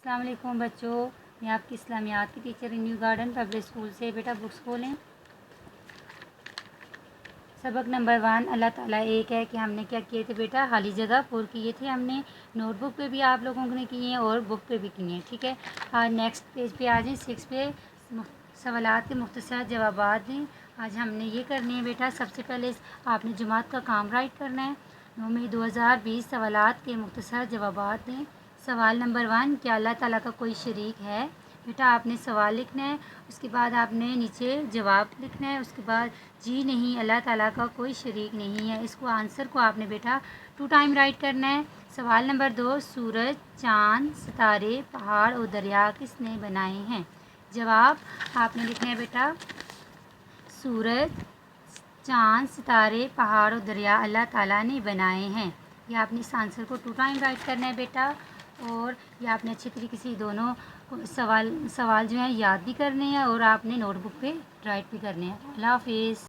السلام علیکم بچوں، میں آپ کی اسلامیات کی teacher new garden public school سے۔ بیٹا بکس کھولیں۔ سبق نمبر 1، اللہ تعالیٰ ایک ہے کہ ہم نے کیا کیے تھے بیٹا؟ خالی جگہ پر کیے تھے ہم نے، نوٹ بک پہ بھی آپ لوگوں نے کیے ہیں اور بک پہ بھی کیے ہیں، ٹھیک ہے۔ آج نیکسٹ پیج پہ آ جائیں، 6 پہ سوالات کے مختصر جوابات دیں۔ آج ہم نے یہ کرنے ہیں بیٹا، سب سے پہلے آپ نے جماعت کا کام رائٹ کرنا ہے۔ 9 مئی 2020 سوالات کے مختصر جوابات دیں۔ سوال نمبر 1، کیا اللہ تعالیٰ کا کوئی شریک ہے؟ بیٹا آپ نے سوال لکھنا ہے، اس کے بعد آپ نے نیچے جواب لکھنا ہے، اس کے بعد جی نہیں، اللہ تعالیٰ کا کوئی شریک نہیں ہے۔ اس کو آنسر کو آپ نے بیٹا 2 ٹائم رائٹ کرنا ہے۔ سوال نمبر 2، سورج، چاند، ستارے، پہاڑ اور دریا کس نے بنائے ہیں؟ جواب آپ نے لکھنا ہے بیٹا، سورج، چاند، ستارے، پہاڑ اور دریا اللہ تعالیٰ نے بنائے ہیں۔ یہ آپ نے اس آنسر کو 2 ٹائم رائٹ کرنا ہے بیٹا، اور یہ آپ نے اچھی طریقے سے دونوں سوال جو ہیں یاد بھی کرنے ہیں اور آپ نے نوٹ بک پہ رائٹ بھی کرنے ہیں۔ اللہ حافظ۔